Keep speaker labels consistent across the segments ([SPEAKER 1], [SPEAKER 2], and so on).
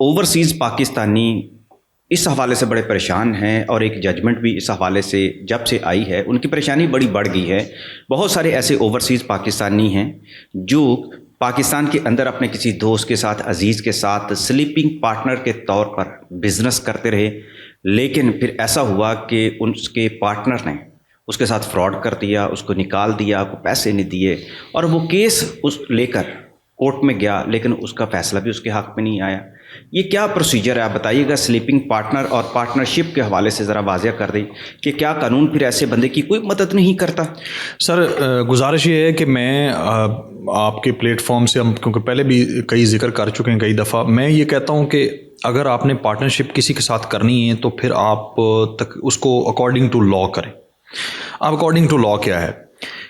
[SPEAKER 1] Overseas Pakistani اس حوالے سے بڑے پریشان ہیں، اور ایک ججمنٹ بھی اس حوالے سے جب سے آئی ہے ان کی پریشانی بڑی بڑھ گئی ہے۔ بہت سارے ایسے اوورسیز پاکستانی ہیں جو پاکستان کے اندر اپنے کسی دوست کے ساتھ، عزیز کے ساتھ سلیپنگ پارٹنر کے طور پر بزنس کرتے رہے، لیکن پھر ایسا ہوا کہ اس کے پارٹنر نے اس کے ساتھ فراڈ کر دیا، اس کو نکال دیا، کو پیسے نہیں دیے، اور وہ کیس اس لے کر کورٹ میں گیا، لیکن اس کا فیصلہ بھی اس کے حق میں نہیں آیا۔ یہ کیا پروسیجر ہے آپ بتائیے گا؟ سلیپنگ پارٹنر اور پارٹنرشپ کے حوالے سے ذرا واضح کر دیں کہ کیا قانون پھر ایسے بندے کی کوئی مدد نہیں کرتا؟
[SPEAKER 2] سر گزارش یہ ہے کہ میں آپ کے پلیٹ فارم سے، ہم کیونکہ پہلے بھی کئی ذکر کر چکے ہیں کئی دفعہ، میں یہ کہتا ہوں کہ اگر آپ نے پارٹنرشپ کسی کے ساتھ کرنی ہے تو پھر آپ اس کو اکارڈنگ ٹو لا کریں۔ آپ اکارڈنگ ٹو لا کیا ہے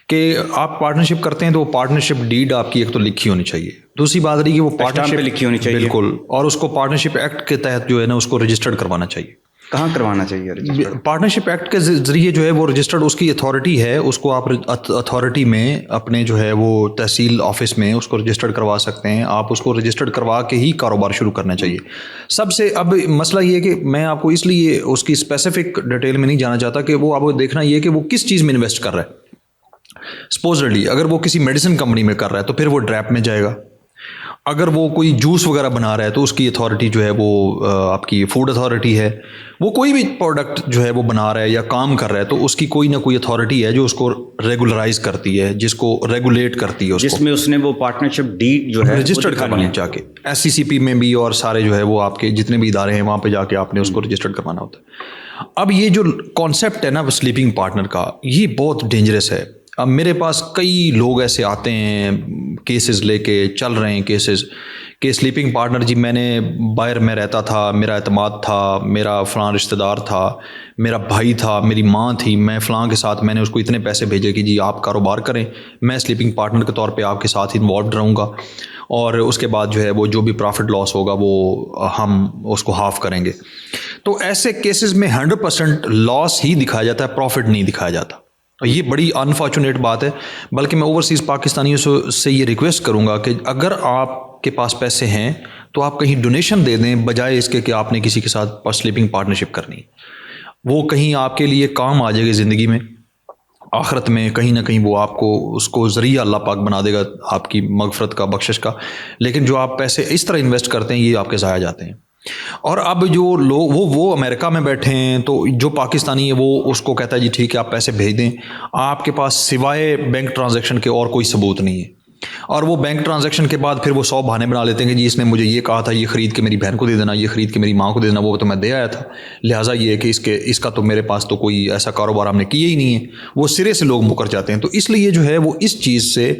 [SPEAKER 2] کہ آپ پارٹنرشپ کرتے ہیں تو وہ پارٹنرشپ ڈیڈ آپ کی ایک تو لکھی ہونی چاہیے، دوسری بات رہی کہ وہ پارٹنرشپ
[SPEAKER 1] لکھی ہونی چاہیے،
[SPEAKER 2] بالکل، اور اس کو پارٹنرشپ ایکٹ کے تحت جو ہے نا اس کو رجسٹرڈ کروانا چاہیے۔
[SPEAKER 1] کہاں کروانا چاہیے؟
[SPEAKER 2] پارٹنرشپ ایکٹ کے ذریعے جو ہے وہ رجسٹرڈ، اس کی اتھارٹی ہے، اس کو آپ اتھارٹی میں اپنے جو ہے وہ تحصیل آفس میں اس کو رجسٹرڈ کروا سکتے ہیں۔ آپ اس کو رجسٹرڈ کروا کے ہی کاروبار شروع کرنا چاہیے سب سے۔ اب مسئلہ یہ ہے کہ میں آپ کو اس لیے اس کی اسپیسیفک ڈیٹیل میں نہیں جانا چاہتا کہ وہ آپ کو دیکھنا یہ کہ وہ کس چیز میں انویسٹ کر رہا ہے۔ سپوزلی اگر وہ کسی میڈیسن کمپنی میں کر رہا ہے تو پھر وہ ڈریپ میں جائے گا۔ اگر وہ کوئی جوس وغیرہ بنا رہا ہے تو اس کی اتھارٹی جو ہے وہ آپ کی فوڈ اتھارٹی ہے۔ وہ کوئی بھی پروڈکٹ جو ہے وہ بنا رہا ہے یا کام کر رہا ہے تو اس کی کوئی نہ کوئی اتھارٹی ہے جو اس کو ریگولرائز کرتی ہے، جس کو ریگولیٹ کرتی ہے،
[SPEAKER 1] جس میں اس نے وہ پارٹنرشپ ڈیڈ جو ہے
[SPEAKER 2] رجسٹرڈ کروانا ہے جا کے SCCP میں بھی، اور سارے جو ہے وہ آپ کے جتنے بھی ادارے ہیں وہاں پہ جا کے آپ نے اس کو رجسٹرڈ کروانا ہوتا ہے۔ اب یہ جو کانسیپٹ ہے نا سلیپنگ پارٹنر کا، یہ بہت ڈینجرس ہے۔ اب میرے پاس کئی لوگ ایسے آتے ہیں کیسز لے کے، چل رہے ہیں کیسز کہ سلیپنگ پارٹنر جی میں نے باہر میں رہتا تھا، میرا اعتماد تھا، میرا فلاں رشتہ دار تھا، میرا بھائی تھا، میری ماں تھی، میں فلاں کے ساتھ میں نے اس کو اتنے پیسے بھیجے کہ جی آپ کاروبار کریں، میں سلیپنگ پارٹنر کے طور پہ آپ کے ساتھ انوالوڈ رہوں گا، اور اس کے بعد جو ہے وہ جو بھی پرافٹ لاس ہوگا وہ ہم اس کو ہاف کریں گے۔ تو ایسے کیسز میں 100% لاس ہی دکھایا جاتا ہے، پروفٹ نہیں دکھایا جاتا۔ یہ بڑی انفارچونیٹ بات ہے۔ بلکہ میں اوورسیز پاکستانیوں سے یہ ریکویسٹ کروں گا کہ اگر آپ کے پاس پیسے ہیں تو آپ کہیں ڈونیشن دے دیں، بجائے اس کے کہ آپ نے کسی کے ساتھ سلیپنگ پارٹنرشپ کرنی۔ وہ کہیں آپ کے لیے کام آ جائے گی زندگی میں، آخرت میں کہیں نہ کہیں وہ آپ کو اس کو ذریعہ اللہ پاک بنا دے گا آپ کی مغفرت کا، بخشش کا۔ لیکن جو آپ پیسے اس طرح انویسٹ کرتے ہیں یہ آپ کے ضائع جاتے ہیں۔ اور اب جو لوگ وہ امریکہ میں بیٹھے ہیں تو جو پاکستانی ہے وہ اس کو کہتا ہے جی ٹھیک ہے آپ پیسے بھیج دیں، آپ کے پاس سوائے بینک ٹرانزیکشن کے اور کوئی ثبوت نہیں ہے، اور وہ بینک ٹرانزیکشن کے بعد پھر وہ 100 بہانے بنا لیتے ہیں کہ جی اس نے مجھے یہ کہا تھا، یہ خرید کے میری بہن کو دے دینا، یہ خرید کے میری ماں کو دے دینا، وہ تو میں دے آیا تھا، لہٰذا یہ ہے کہ اس کا تو میرے پاس تو کوئی ایسا کاروبار ہم نے کیا ہی نہیں ہے۔ وہ سرے سے لوگ مکر جاتے ہیں۔ تو اس لیے جو ہے وہ اس چیز سے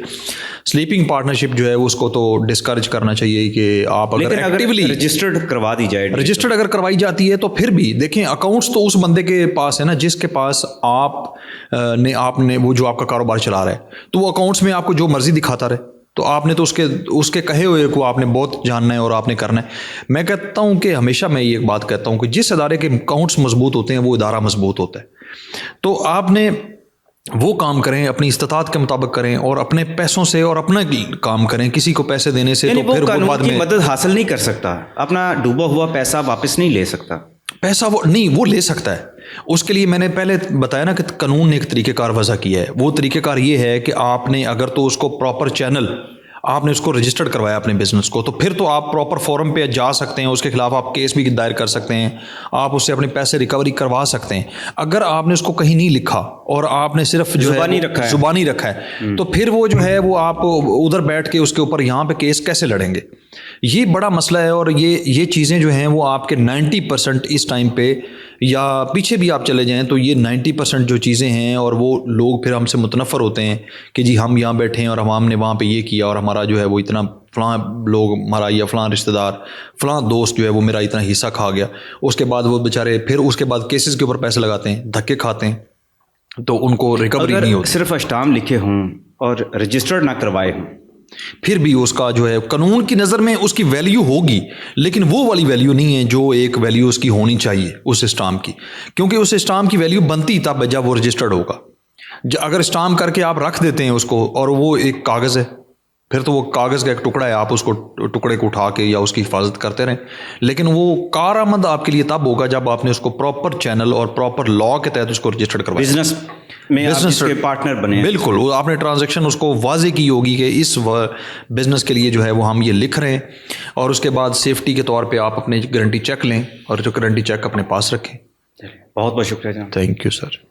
[SPEAKER 2] سلیپنگ پارٹنرشپ جو ہے اس کو تو ڈسکریج کرنا چاہیے کہ آپ اگر ایکٹیولی
[SPEAKER 1] رجسٹرڈ کروا دی جائے،
[SPEAKER 2] رجسٹرڈ اگر کروائی جاتی ہے تو پھر بھی دیکھیں اکاؤنٹس تو اس بندے کے پاس ہے نا جس کے پاس آپ نے وہ جو آپ کا کاروبار چلا رہا ہے، تو وہ اکاؤنٹس میں آپ کو جو مرضی دکھاتا رہے تو آپ نے تو اس کے کہے ہوئے کو آپ نے بہت جاننا ہے اور آپ نے کرنا ہے۔ میں کہتا ہوں کہ ہمیشہ میں یہ ایک بات کہتا ہوں کہ جس ادارے کے اکاؤنٹس مضبوط ہوتے ہیں وہ ادارہ مضبوط ہوتا ہے۔ تو آپ نے وہ کام کریں، اپنی استطاعت کے مطابق کریں، اور اپنے پیسوں سے اور اپنا کام کریں۔ کسی کو پیسے دینے سے تو پھر
[SPEAKER 1] قانون کی مدد حاصل نہیں کر سکتا، اپنا ڈوبا ہوا پیسہ واپس نہیں لے سکتا۔
[SPEAKER 2] پیسہ وہ لے سکتا ہے۔ اس کے لیے میں نے پہلے بتایا نا کہ قانون نے ایک طریقہ کار وضع کیا ہے۔ وہ طریقہ کار یہ ہے کہ آپ نے اگر تو اس کو پراپر چینل آپ نے اس کو رجسٹرڈ کروایا اپنے بزنس کو، تو پھر تو آپ پراپر فورم پہ جا سکتے ہیں، اس کے خلاف آپ کیس بھی دائر کر سکتے ہیں، آپ اس سے اپنے پیسے ریکوری کروا سکتے ہیں۔ اگر آپ نے اس کو کہیں نہیں لکھا اور آپ نے صرف جو زبانی رکھا ہے تو پھر وہ جو ہے وہ آپ ادھر بیٹھ کے اس کے اوپر یہاں پہ کیس کیسے لڑیں گے؟ یہ بڑا مسئلہ ہے۔ اور یہ چیزیں جو ہیں وہ آپ کے 90% اس ٹائم پہ، یا پیچھے بھی آپ چلے جائیں تو یہ 90% جو چیزیں ہیں، اور وہ لوگ پھر ہم سے متنفر ہوتے ہیں کہ جی ہم یہاں بیٹھے ہیں اور ہم نے وہاں پہ یہ کیا، اور ہمارا جو ہے وہ اتنا فلاں لوگ ہمارا یا فلاں رشتہ دار فلاں دوست جو ہے وہ میرا اتنا حصہ کھا گیا۔ اس کے بعد وہ بیچارے پھر اس کے بعد کیسز کے اوپر پیسے لگاتے ہیں، دھکے کھاتے ہیں، تو ان کو ریکوری نہیں ہوتی۔
[SPEAKER 1] صرف اسٹام لکھے ہوں اور رجسٹرڈ نہ کروائے ہوں
[SPEAKER 2] پھر بھی اس کا جو ہے قانون کی نظر میں اس کی ویلیو ہوگی، لیکن وہ والی ویلیو نہیں ہے جو ایک ویلیو اس کی ہونی چاہیے اس اسٹامپ کی، کیونکہ اس اسٹامپ کی ویلیو بنتی تب جب وہ رجسٹرڈ ہوگا۔ اگر اسٹامپ کر کے آپ رکھ دیتے ہیں اس کو اور وہ ایک کاغذ ہے، پھر تو وہ کاغذ کا ایک ٹکڑا ہے, آپ اس کو ٹکڑے کو اٹھا کے یا اس کی حفاظت کرتے رہیں, لیکن وہ کارآمد آپ کے لیے تب ہوگا جب آپ نے اس کو پراپر چینل اور پراپر لا کے تحت اس کو رجسٹرڈ کروایا,
[SPEAKER 1] بزنس میں آپ اس کے پارٹنر بنے.
[SPEAKER 2] بالکل, وہ آپ نے ٹرانزیکشن اس کو واضح کی ہوگی کہ اس بزنس کے لیے جو ہے وہ ہم یہ لکھ رہے ہیں, اور اس کے بعد سیفٹی کے طور پہ آپ اپنے گارنٹی چیک لیں اور جو گارنٹی چیک اپنے پاس رکھیں.
[SPEAKER 1] بہت بہت شکریہ جناب.
[SPEAKER 2] Thank you sir.